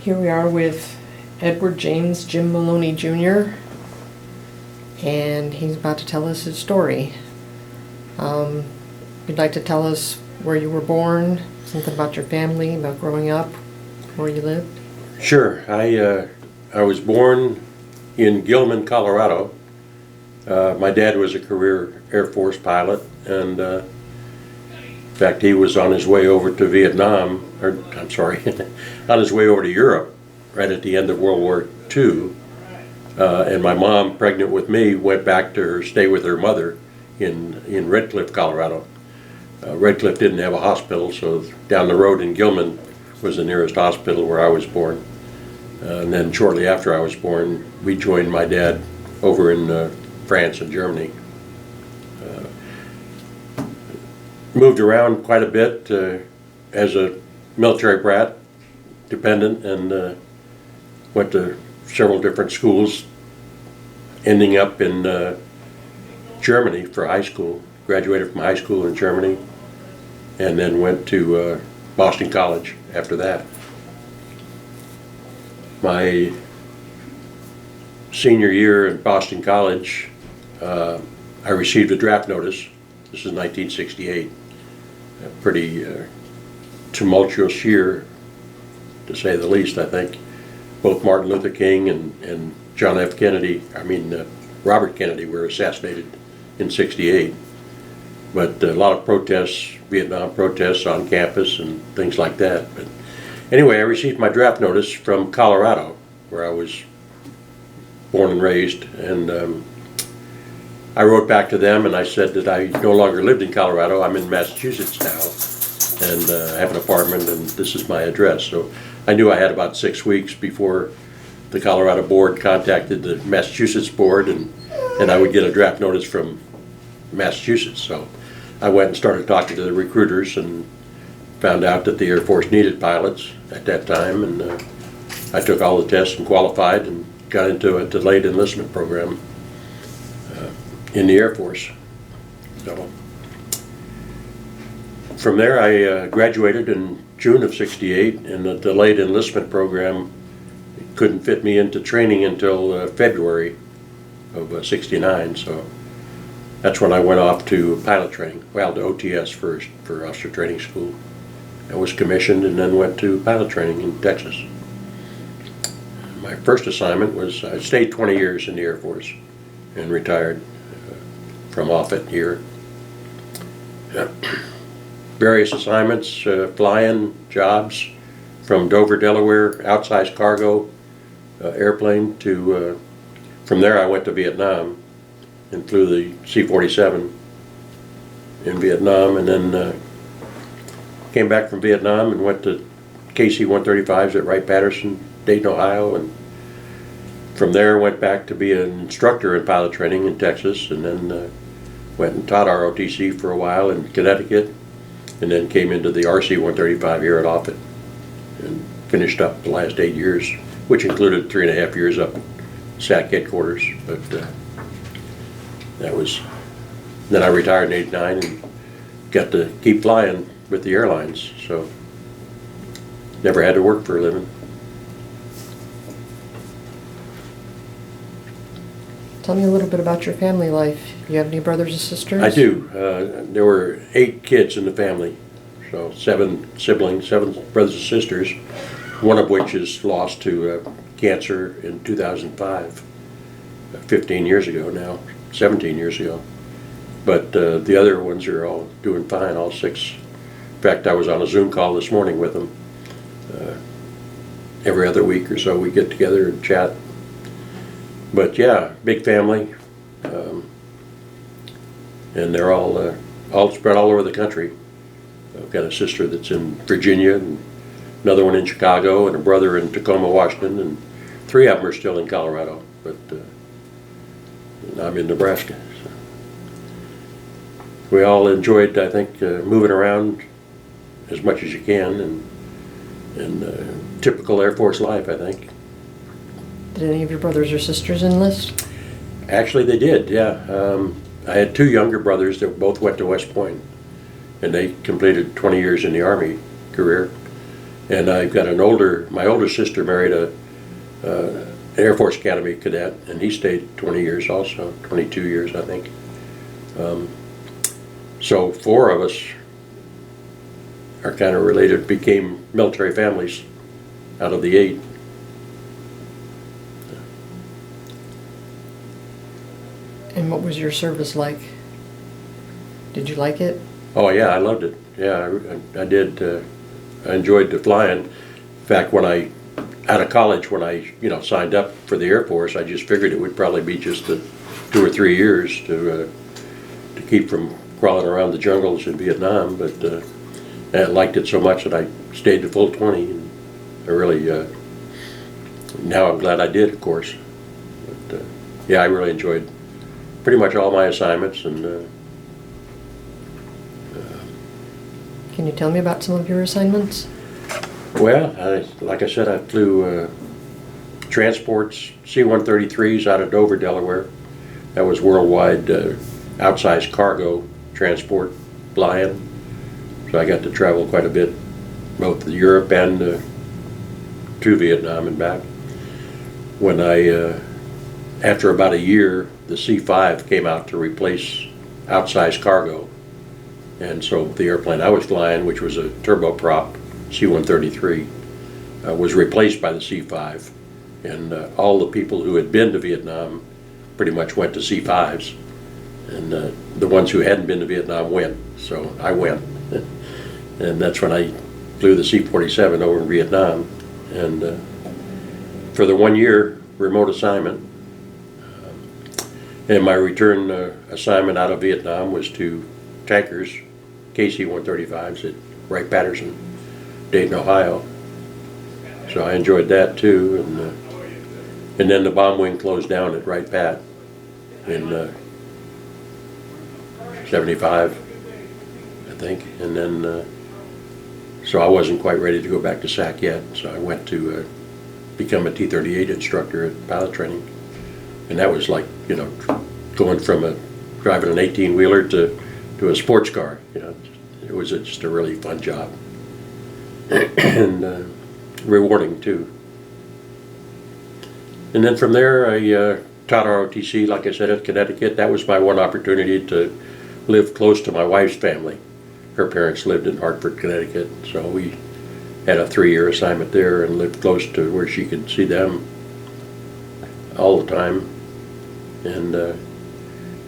Here we are with Edward James Jim Maloney Jr. and he's about to tell us his story. You'd like to tell us where you were born, something about your family, about growing up, where you lived? Sure. I was born in Gilman, Colorado. My dad was a career Air Force pilot, and in fact he was on his way over to Vietnam, or I'm sorry, on his way over to Europe right at the end of World War II. And my mom, pregnant with me, went back to stay with her mother in Red Cliff, Colorado. Red Cliff didn't have a hospital, so down the road in Gilman was the nearest hospital where I was born. And then shortly after I was born, we joined my dad over in France and Germany. Moved around quite a bit as a military brat, dependent, and went to several different schools, ending up in Germany for high school. Graduated from high school in Germany, and then went to Boston College after that. My senior year in Boston College, I received a draft notice. This is 1968. A pretty tumultuous year, to say the least, I think. Both Martin Luther King and John F. Kennedy, Robert Kennedy, were assassinated in '68. But a lot of protests, Vietnam protests on campus and things like that. But anyway, I received my draft notice from Colorado, where I was born and raised, and I wrote back to them and I said that I no longer lived in Colorado. I'm in Massachusetts now, and I have an apartment, and this is my address. So I knew I had about 6 weeks before the Colorado board contacted the Massachusetts board, and I would get a draft notice from Massachusetts. So I went and started talking to the recruiters and found out that the Air Force needed pilots at that time, and I took all the tests and qualified and got into a delayed enlistment program in the Air Force. So from there I graduated in June of '68, and the delayed enlistment program couldn't fit me into training until February of '69, so that's when I went off to pilot training, well, to OTS first, for Officer Training School. I was commissioned and then went to pilot training in Texas. My first assignment was, I stayed 20 years in the Air Force and retired from Offutt here. Various assignments, flying jobs from Dover, Delaware, outsized cargo airplane to, from there I went to Vietnam and flew the C-47 in Vietnam, and then came back from Vietnam and went to KC-135s at Wright-Patterson, Dayton, Ohio, and from there went back to be an instructor in pilot training in Texas, and then went and taught ROTC for a while in Connecticut, and then came into the RC-135 here at Offutt and finished up the last 8 years, which included 3.5 years up at SAC headquarters. But that was, then I retired in '89 and got to keep flying with the airlines, so never had to work for a living. Tell me a little bit about your family life. You have any brothers or sisters? I do. There were 8 kids in the family, so 7 siblings, 7 brothers and sisters, one of which is lost to cancer in 2005, 15 years ago now, 17 years ago. But the other ones are all doing fine, all 6. In fact, I was on a Zoom call this morning with them. Every other week or so we get together and chat. But yeah, big family, and they're all spread all over the country. I've got a sister that's in Virginia, and another one in Chicago, and a brother in Tacoma, Washington, and 3 of them are still in Colorado, but I'm in Nebraska. So. We all enjoyed, I think, moving around as much as you can, and typical Air Force life, I think. Did any of your brothers or sisters enlist? Actually, they did, yeah. I had 2 younger brothers that both went to West Point, and they completed 20 years in the Army career. And I've got my older sister married an Air Force Academy cadet, and he stayed 20 years also, 22 years, I think. So 4 of us are kind of related, became military families out of the 8. And what was your service like? Did you like it? Oh yeah, I loved it. Yeah, I did. I enjoyed the flying. In fact, out of college, when I signed up for the Air Force, I just figured it would probably be just 2 or 3 years to keep from crawling around the jungles in Vietnam. But I liked it so much that I stayed the full 20. And I really now I'm glad I did, of course. But yeah, I really enjoyed pretty much all my assignments. And Can you tell me about some of your assignments? well, like I said, I flew transports, C-133s out of Dover, Delaware. That was worldwide outsized cargo transport flying. So I got to travel quite a bit, both to Europe and to Vietnam and back. When after about a year, the C-5 came out to replace outsized cargo. And so the airplane I was flying, which was a turboprop C-133, was replaced by the C-5. And all the people who had been to Vietnam pretty much went to C-5s. And the ones who hadn't been to Vietnam went. So I went. And that's when I flew the C-47 over in Vietnam. And for the 1-year remote assignment, and my return assignment out of Vietnam was to tankers, KC-135s at Wright-Patterson, Dayton, Ohio. So I enjoyed that too. And then the bomb wing closed down at Wright-Pat in 75, I think. And then, so I wasn't quite ready to go back to SAC yet. So I went to become a T-38 instructor at pilot training. And that was like, going from driving an 18-wheeler to a sports car. It was just a really fun job. And rewarding too. And then from there I taught ROTC, like I said, at Connecticut. That was my one opportunity to live close to my wife's family. Her parents lived in Hartford, Connecticut, so we had a 3-year assignment there and lived close to where she could see them all the time. And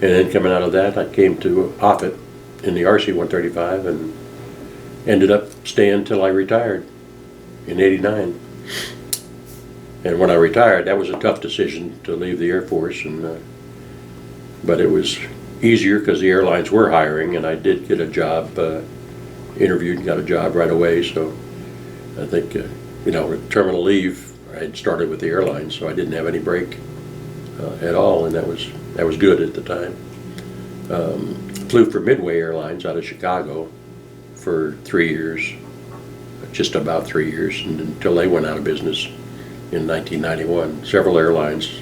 then coming out of that, I came to Offutt in the RC-135 and ended up staying till I retired in '89. And when I retired, that was a tough decision to leave the Air Force, but it was easier because the airlines were hiring, and I did get a job, interviewed and got a job right away. So I think, with terminal leave, I had started with the airlines, so I didn't have any break at all, and that was good at the time. Flew for Midway Airlines out of Chicago for 3 years, just about 3 years, and until they went out of business in 1991. Several airlines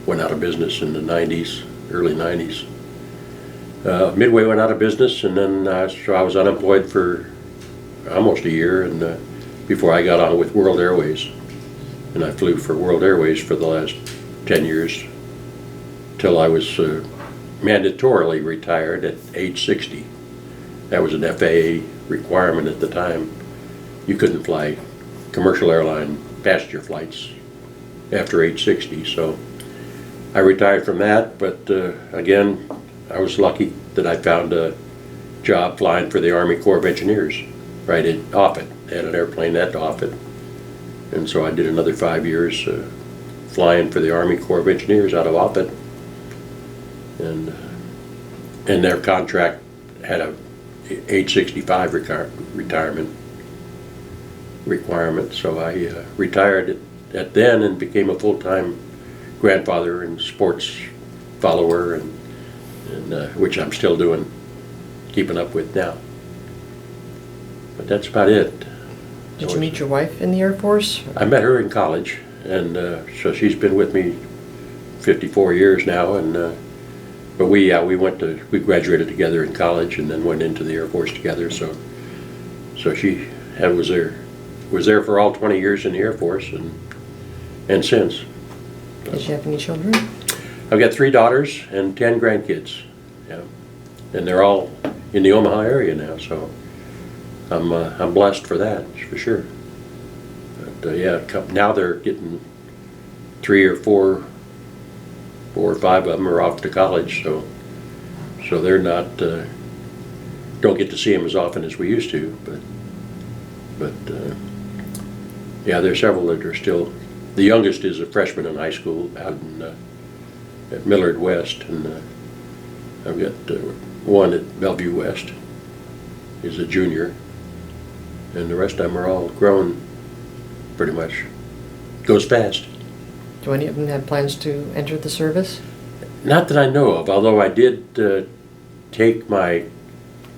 went out of business in the 90s, early 90s. Midway went out of business, and then so I was unemployed for almost a year, and before I got on with World Airways. And I flew for World Airways for the last 10 years till I was mandatorily retired at age 60. That was an FAA requirement at the time. You couldn't fly commercial airline passenger flights after age 60, so I retired from that. But again, I was lucky that I found a job flying for the Army Corps of Engineers right at Offutt. They had an airplane at Offutt, and so I did another 5 years flying for the Army Corps of Engineers out of Offutt, and their contract had a age 65 retirement requirement, so I retired at then and became a full-time grandfather and sports follower, and which I'm still doing, keeping up with now. But that's about it. Did you meet your wife in the Air Force? I met her in college, and so she's been with me 54 years now, and but we graduated together in college and then went into the Air Force together. So she was there was there for all 20 years in the Air Force and since. Did you have any children? I've got 3 daughters and 10 grandkids. Yeah, and they're all in the Omaha area now, so I'm blessed for that, for sure. But yeah, now they're getting 3 or 4 or 5 of them are off to college, so they're not don't get to see them as often as we used to, but yeah, there's several that are still. The youngest is a freshman in high school out at Millard West, and I've got one at Bellevue West is a junior, and the rest of them are all grown pretty much. Goes fast. Do any of them have plans to enter the service? Not that I know of, although I did take my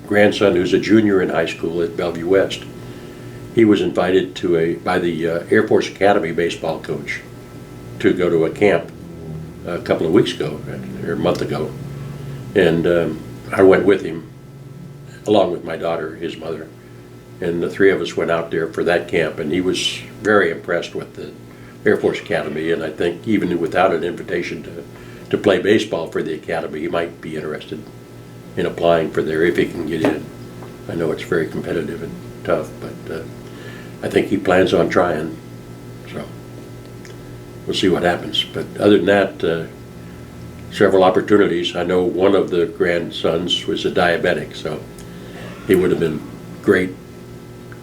grandson, who's a junior in high school at Bellevue West. He was invited by the Air Force Academy baseball coach to go to a camp a couple of weeks ago, or a month ago. And I went with him, along with my daughter, his mother. And the 3 of us went out there for that camp, and he was very impressed with the Air Force Academy. And I think even without an invitation to play baseball for the Academy, he might be interested in applying for there if he can get in. I know it's very competitive and tough, but I think he plans on trying, so we'll see what happens. But other than that, several opportunities. I know one of the grandsons was a diabetic, so he would have been great.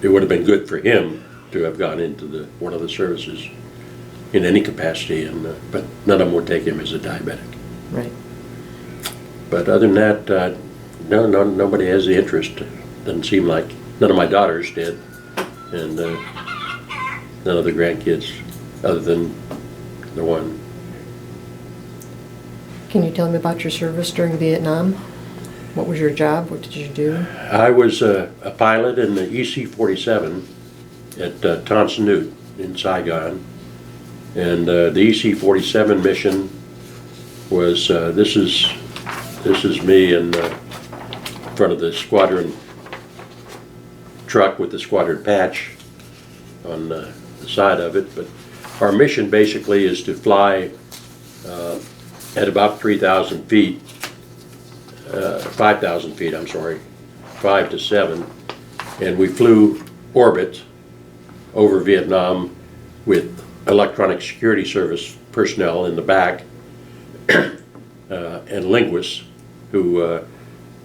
It would have been good for him to have gone into one of the services in any capacity, but none of them would take him as a diabetic. Right. But other than that, no, nobody has the interest. Doesn't seem like. None of my daughters did, and none of the grandkids, other than the one. Can you tell me about your service during Vietnam? What was your job? What did you do? I was a pilot in the EC-47 at Tan Son Nhut in Saigon, and the EC-47 mission was this is me in front of the squadron truck with the squadron patch on the side of it. But our mission basically is to fly at about 3,000 feet, 5,000 feet, I'm sorry, 5 to 7, and we flew orbit over Vietnam with electronic security service personnel in the back and linguists who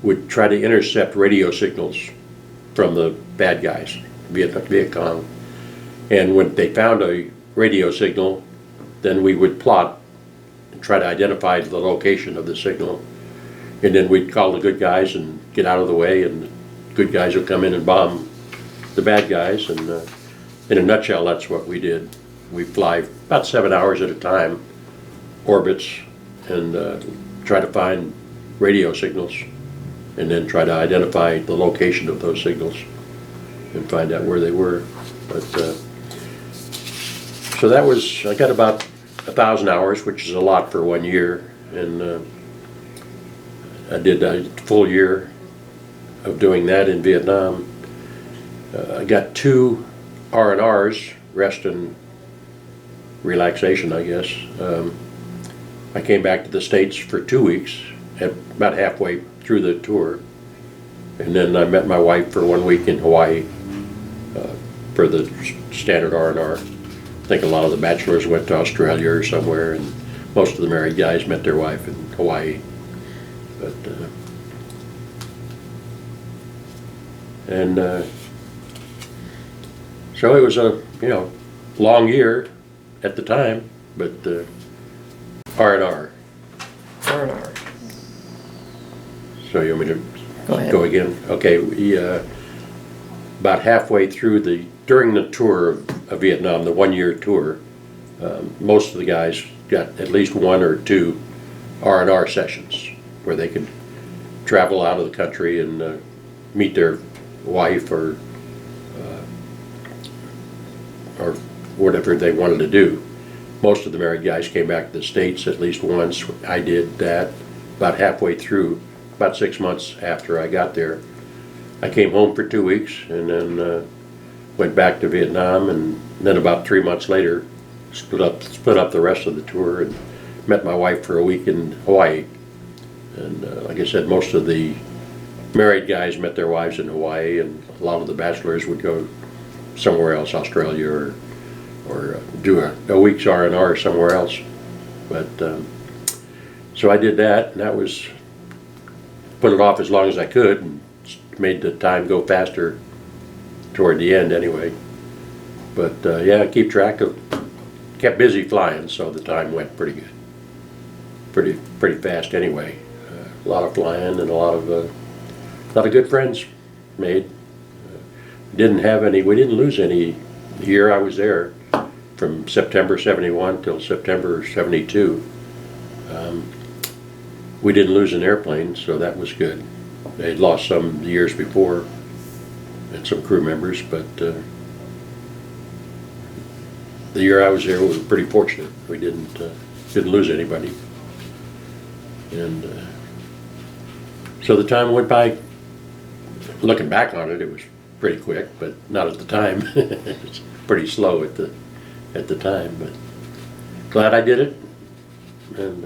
would try to intercept radio signals from the bad guys, Viet Cong. And when they found a radio signal, then we would plot and try to identify the location of the signal. And then we'd call the good guys and get out of the way, and the good guys would come in and bomb the bad guys. And in a nutshell, that's what we did. We fly about 7 hours at a time, orbits, and try to find radio signals, and then try to identify the location of those signals and find out where they were. But so that was, I got about 1,000 hours, which is a lot for 1 year, and I did a full year of doing that in Vietnam. I got 2 R&Rs, rest and relaxation, I guess. I came back to the States for 2 weeks, about halfway through the tour, and then I met my wife for 1 week in Hawaii for the standard R&R. I think a lot of the bachelors went to Australia or somewhere, and most of the married guys met their wife in Hawaii. But so it was a long year at the time, but R&R. R&R. So you want me to Go ahead. go again? Okay, we about halfway through during the tour of Vietnam, the 1 year tour, most of the guys got at least 1 or 2 R&R sessions where they could travel out of the country and meet their wife or whatever they wanted to do. Most of the married guys came back to the States at least once. I did that about halfway through, about 6 months after I got there. I came home for 2 weeks, and then went back to Vietnam, and then about 3 months later, split up the rest of the tour and met my wife for a week in Hawaii. And like I said, most of the married guys met their wives in Hawaii, and a lot of the bachelors would go somewhere else, Australia, or do a week's R&R somewhere else. But so I did that, and that was, put it off as long as I could, and made the time go faster toward the end anyway. But yeah, keep track of, kept busy flying, so the time went pretty good. Pretty fast anyway. A lot of flying and a lot of good friends made. Didn't have any, we didn't lose any the year I was there, from September 71 till September 72. We didn't lose an airplane, so that was good. They had lost some the years before, and some crew members, but the year I was there, we were pretty fortunate. We didn't lose anybody, and so the time went by. Looking back on it, it was pretty quick, but not at the time. It's pretty slow at the time, but glad I did it, and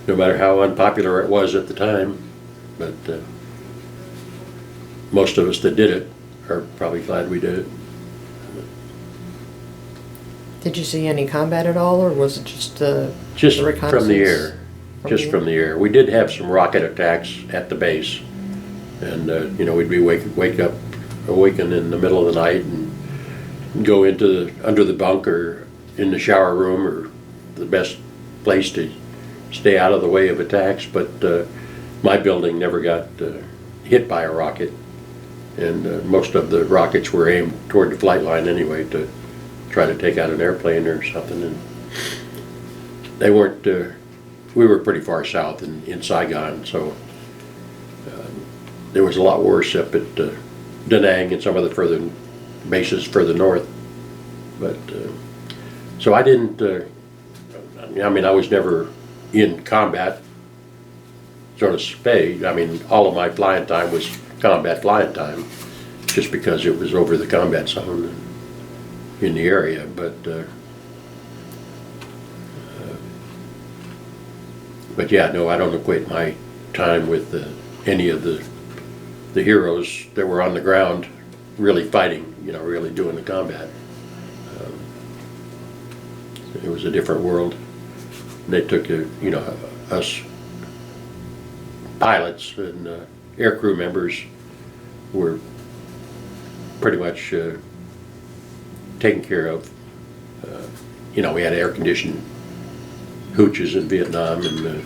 no matter how unpopular it was at the time, but most of us that did it are probably glad we did it. Did you see any combat at all, or was it just the reconnaissance? From the air? From the air. We did have some rocket attacks at the base, and you know, we'd be awaken in the middle of the night and go under the bunk or in the shower room, or the best place to stay out of the way of attacks. But my building never got hit by a rocket, and most of the rockets were aimed toward the flight line anyway, to try to take out an airplane or something. And they weren't, we were pretty far south in Saigon, so there was a lot worse up at Da Nang and some of the further bases further north. But so I didn't, I mean, I was never in combat, so to speak. I mean, all of my flying time was combat flying time, just because it was over the combat zone in the area. But yeah, no, I don't equate my time with any of the heroes that were on the ground really fighting, you know, really doing the combat. It was a different world. They took, you know, us pilots and aircrew members were pretty much taken care of. You know, we had air-conditioned hooches in Vietnam, and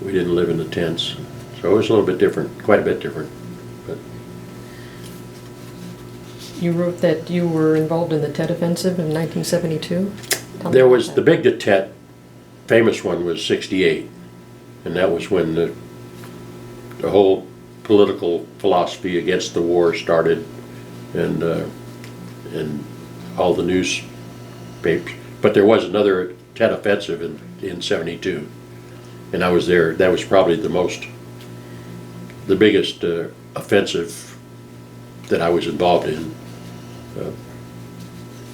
we didn't live in the tents. So it was a little bit different, quite a bit different. But you wrote that you were involved in the Tet Offensive in 1972? There was the big Tet, famous one was 68, and that was when the whole political philosophy against the war started, and all the newspapers. But there was another Tet Offensive in 72, and I was there. That was probably the biggest offensive that I was involved in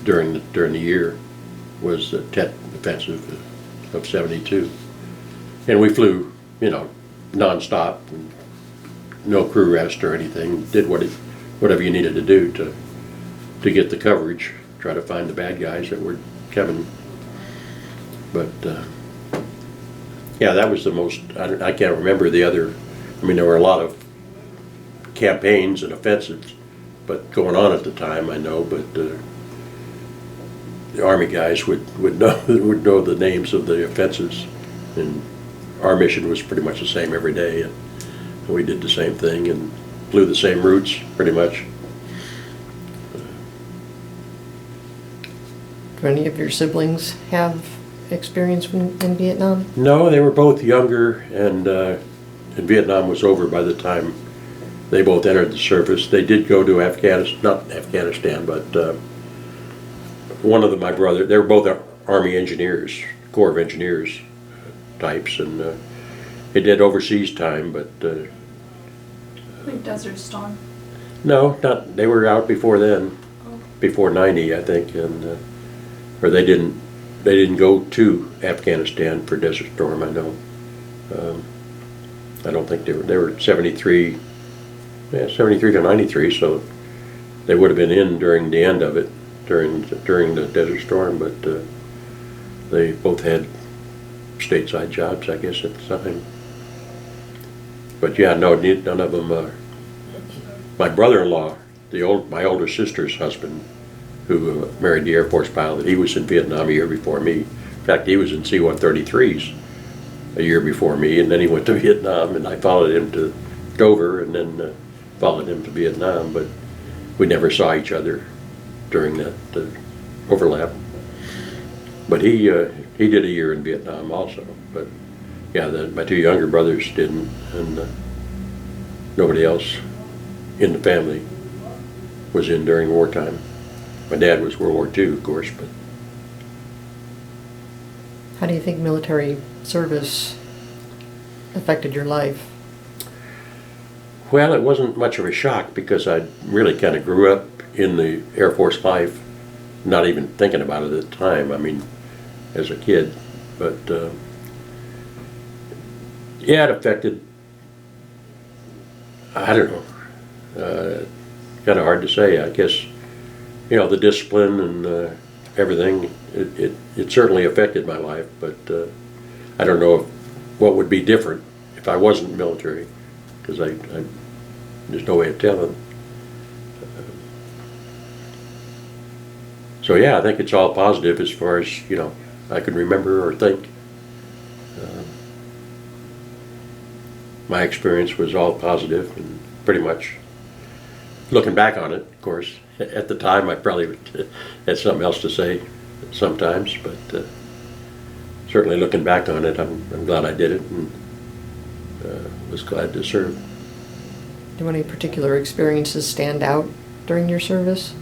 during the year, was the Tet Offensive of 72. And we flew, you know, nonstop, and no crew rest or anything. Did whatever you needed to do to get the coverage, try to find the bad guys that were coming. But yeah, that was the most, I can't remember the other. I mean, there were a lot of campaigns and offensives going on at the time, I know, but the Army guys would know the names of the offensives, and our mission was pretty much the same every day, and we did the same thing and flew the same routes pretty much. Do any of your siblings have experience in Vietnam? No, they were both younger, and Vietnam was over by the time they both entered the service. They did go to Afghanistan, not Afghanistan, but one of them, my brother, they were both Army engineers, Corps of Engineers types, and they did overseas time, but Like Desert Storm. No, not, they were out before then, before 90, I think, and, or they didn't go to Afghanistan for Desert Storm, I know. I don't think they were 73, yeah, 73 to 93, so they would have been in during the end of it, during the Desert Storm, but they both had stateside jobs, I guess, at the time. But yeah, no, none of them. My brother-in-law, my older sister's husband, who married the Air Force pilot, he was in Vietnam a year before me. In fact, he was in C-133s a year before me, and then he went to Vietnam, and I followed him to Dover, and then followed him to Vietnam, but we never saw each other during that overlap. But he did a year in Vietnam also. But yeah, my two younger brothers didn't, and nobody else in the family was in during wartime. My dad was World War II, of course, but. How do you think military service affected your life? Well, it wasn't much of a shock because I really kind of grew up in the Air Force life, not even thinking about it at the time, I mean, as a kid. But yeah, it affected, I don't know, kind of hard to say. I guess, you know, the discipline and everything, it certainly affected my life, but I don't know what would be different if I wasn't military, because there's no way of telling. So yeah, I think it's all positive as far as, you know, I can remember or think. My experience was all positive, and pretty much, looking back on it, of course, at the time I probably would had something else to say sometimes, but certainly looking back on it, I'm glad I did it, and was glad to serve. Do any particular experiences stand out during your service?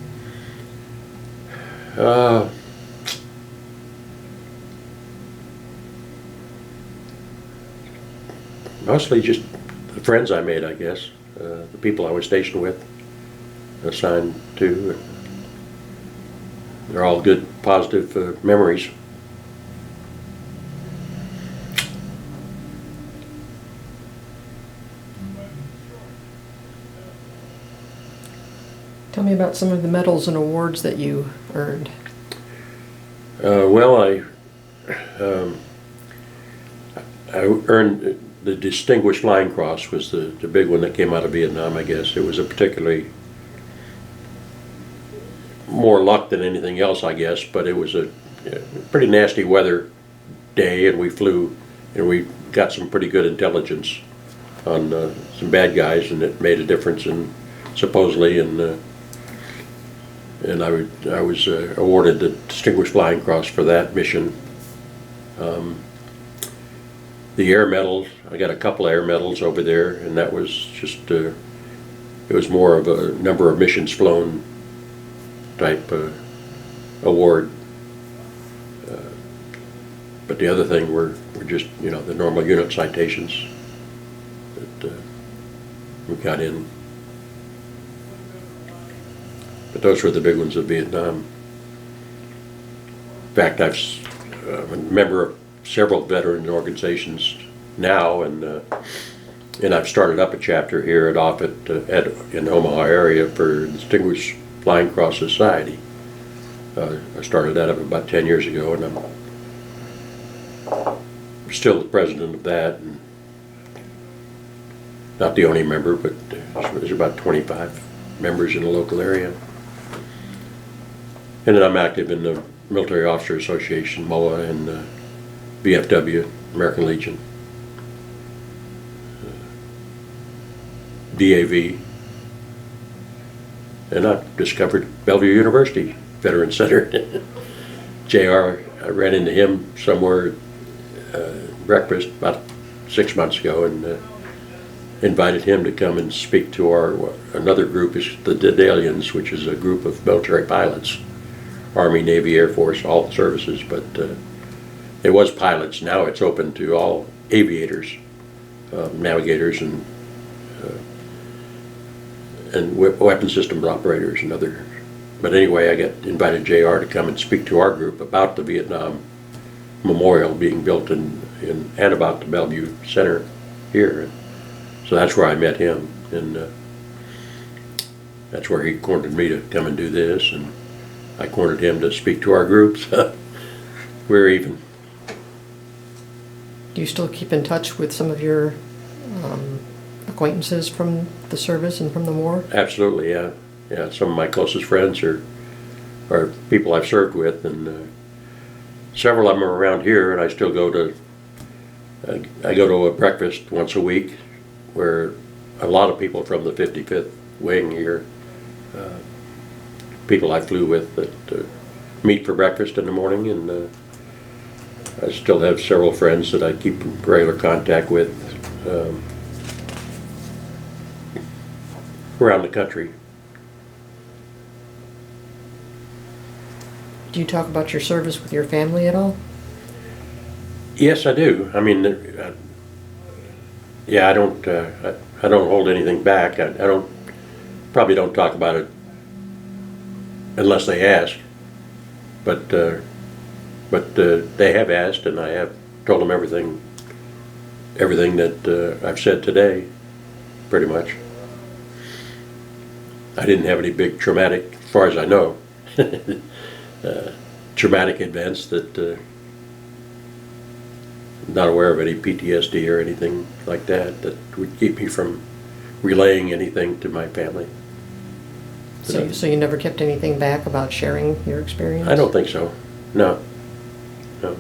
Mostly just the friends I made, I guess, the people I was stationed with, assigned to. They're all good, positive memories. Tell me about some of the medals and awards that you earned. Well, I earned the Distinguished Flying Cross, was the big one that came out of Vietnam, I guess. It was a particularly more luck than anything else, I guess, but it was a pretty nasty weather day, and we flew, and we got some pretty good intelligence on some bad guys, and it made a difference in, supposedly, and I was awarded the Distinguished Flying Cross for that mission. The air medals, I got a couple of air medals over there, and that was just, it was more of a number of missions flown type award. But the other thing were just, you know, the normal unit citations that we got in. But those were the big ones of Vietnam. In fact, I'm a member of several veteran organizations now, and I've started up a chapter here at Offutt in Omaha area for Distinguished Flying Cross Society. I started that up about 10 years ago, and I'm still the president of that, and not the only member, but there's about 25 members in the local area. And then I'm active in the Military Officer Association, MOA, and VFW, American Legion, DAV, and I've discovered Bellevue University Veteran Center. JR, I ran into him somewhere breakfast about 6 months ago, and invited him to come and speak to another group, is the Dedalians, which is a group of military pilots, Army, Navy, Air Force, all the services, but it was pilots. Now it's open to all aviators, navigators, and weapon systems operators and other. But anyway, I got invited JR to come and speak to our group about the Vietnam Memorial being built in and about the Bellevue Center here. So that's where I met him, and that's where he cornered me to come and do this, and I cornered him to speak to our groups. We're even. Do you still keep in touch with some of your acquaintances from the service and from the war? Absolutely, yeah. Yeah, some of my closest friends are people I've served with, and several of them are around here, and I still go to I go to a breakfast once a week where a lot of people from the 55th wing here, people I flew with, that meet for breakfast in the morning, and I still have several friends that I keep in regular contact with around the country. Do you talk about your service with your family at all? Yes, I do. I mean, yeah, I don't hold anything back. I probably don't talk about it unless they ask. But they have asked, and I have told them everything that I've said today, pretty much. I didn't have any big traumatic, as far as I know, traumatic events that. Not aware of any PTSD or anything like that would keep me from relaying anything to my family. So you never kept anything back about sharing your experience? I don't think so. No. No.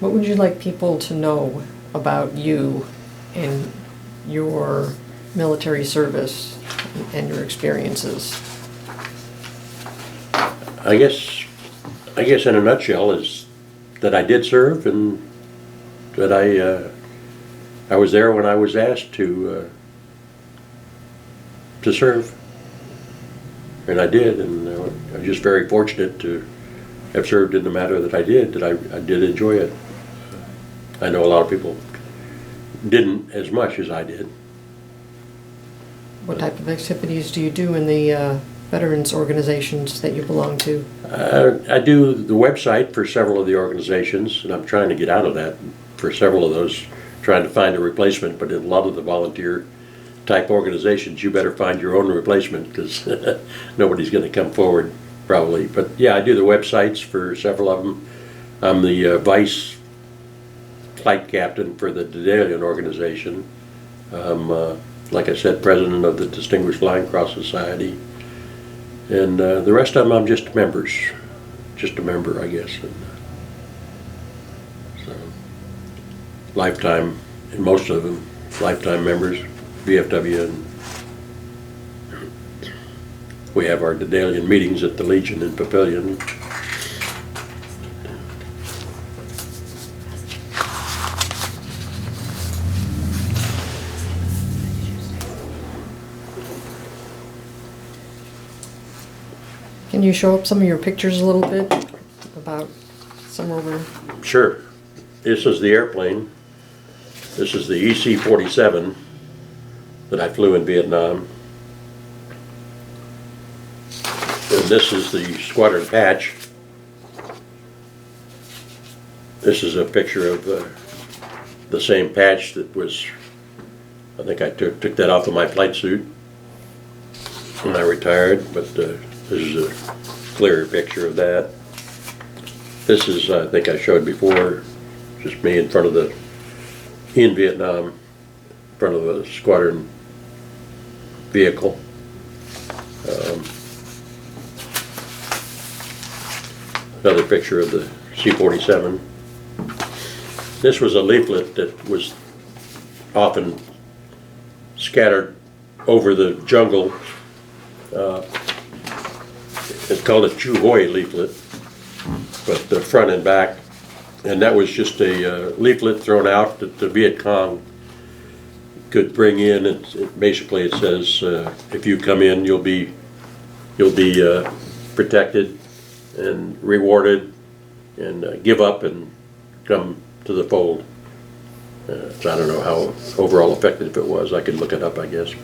What would you like people to know about you and your military service and your experiences? I guess in a nutshell is that I did serve, and that I was there when I was asked to serve, and I did, and I'm just very fortunate to have served in the manner that I did. That I did enjoy it. I know a lot of people didn't as much as I did. What type of activities do you do in the veterans organizations that you belong to? I do the website for several of the organizations, and I'm trying to get out of that for several of those, trying to find a replacement. But in a lot of the volunteer type organizations, you better find your own replacement, because nobody's going to come forward probably. But yeah, I do the websites for several of them. I'm the vice flight captain for the Dedalian organization. Like I said, president of the Distinguished Flying Cross Society. And the rest of them, I'm just members. Just a member, I guess. And, so, lifetime, and most of them, lifetime members, VFW. And we have our Dedalian meetings at the Legion and Pavilion. Can you show up some of your pictures a little bit about some over? Sure. This is the airplane. This is the EC-47 that I flew in Vietnam. And this is the squadron patch. This is a picture of the same patch that was, I think I took that off of my flight suit when I retired, but this is a clearer picture of that. This is, I think I showed before, just me in front of in Vietnam, in front of a squadron vehicle. Another picture of the C-47. This was a leaflet that was often scattered over the jungle. It's called a Chu Hoi leaflet, but the front and back, and that was just a leaflet thrown out that the Viet Cong could bring in. And basically it says, if you come in, you'll be protected and rewarded, and give up and come to the fold. So I don't know how overall effective it was. I could look it up, I guess.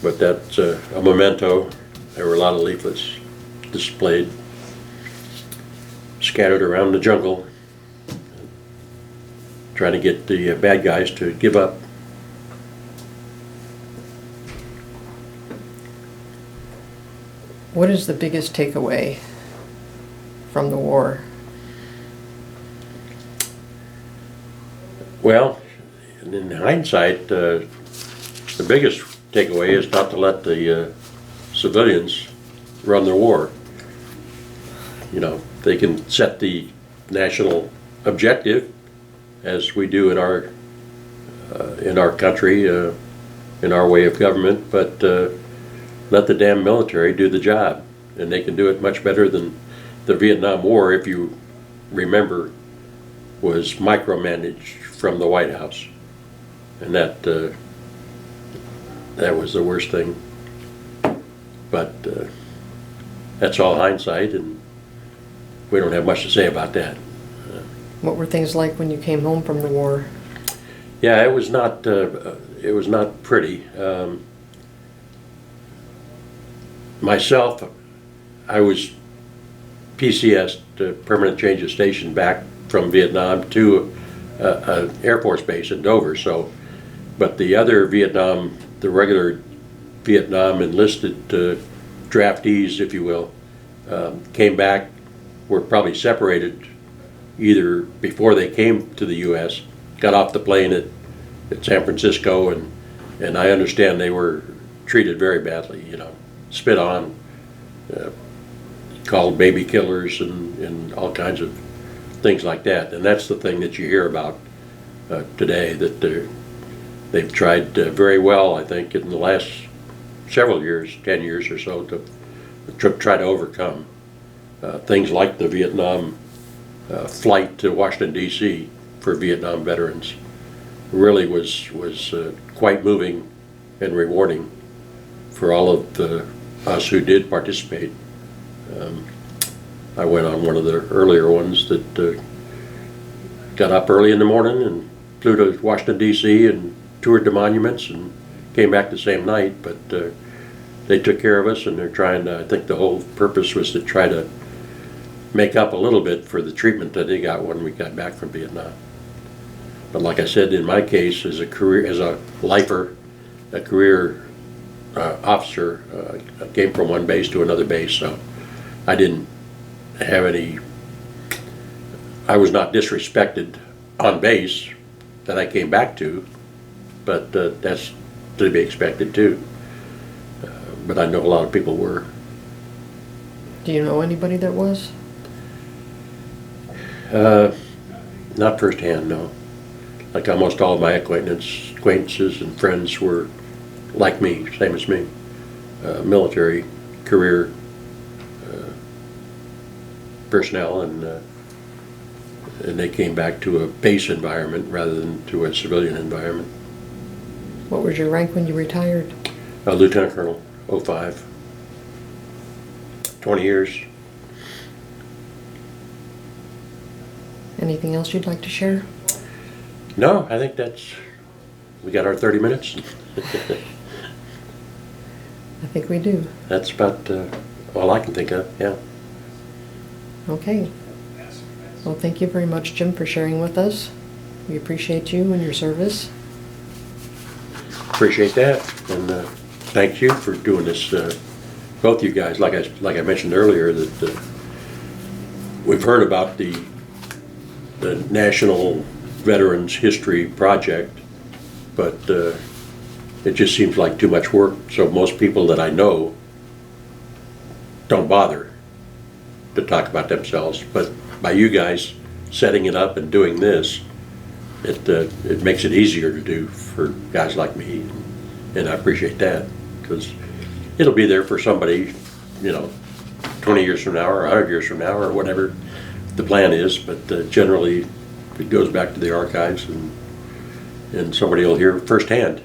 But that's a memento. There were a lot of leaflets displayed, scattered around the jungle, trying to get the bad guys to give up. What is the biggest takeaway from the war? Well, in hindsight, the biggest takeaway is not to let the civilians run the war. You know, they can set the national objective, as we do in our country, in our way of government, but let the damn military do the job, and they can do it much better than the Vietnam War, if you remember, was micromanaged from the White House, and that was the worst thing. But that's all hindsight, and we don't have much to say about that. What were things like when you came home from the war? Yeah, it was not pretty. Myself, I was PCS, permanent change of station, back from Vietnam to an Air Force base in Dover. So, but the other Vietnam, the regular Vietnam enlisted draftees, if you will, came back, were probably separated either before they came to the U.S., got off the plane at San Francisco, and I understand they were treated very badly, you know, spit on, called baby killers, and all kinds of things like that. And that's the thing that you hear about today, that they've tried very well, I think, in the last several years, 10 years or so, to try to overcome things like the Vietnam flight to Washington, D.C. for Vietnam veterans. Really was quite moving and rewarding for all of us who did participate. I went on one of the earlier ones that got up early in the morning and flew to Washington, D.C. and toured the monuments and came back the same night. But they took care of us, and they're trying to, I think the whole purpose was to try to make up a little bit for the treatment that they got when we got back from Vietnam. But like I said, in my case, as a lifer, a career officer, I came from one base to another base, so I didn't have any, I was not disrespected on base that I came back to, but that's to be expected too. But I know a lot of people were. Do you know anybody that was? Not firsthand, no. Like almost all of my acquaintances and friends were like me, same as me, military career personnel, and they came back to a base environment rather than to a civilian environment. What was your rank when you retired? Lieutenant Colonel, 05. 20 years. Anything else you'd like to share? No, I think we got our 30 minutes. I think we do. That's about all I can think of, yeah. Okay. Well, thank you very much, Jim, for sharing with us. We appreciate you and your service. Appreciate that, and thank you for doing this. Both you guys, like I mentioned earlier, that we've heard about the National Veterans History Project, but it just seems like too much work. So most people that I know don't bother to talk about themselves. But by you guys setting it up and doing this, it makes it easier to do for guys like me, and I appreciate that, because it'll be there for somebody, 20 years from now or 100 years from now or whatever the plan is. But generally, it goes back to the archives, and somebody will hear firsthand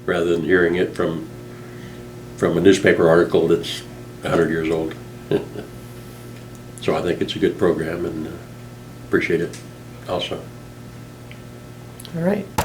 rather than hearing it from a newspaper article that's 100 years old. So I think it's a good program, and appreciate it also. All right.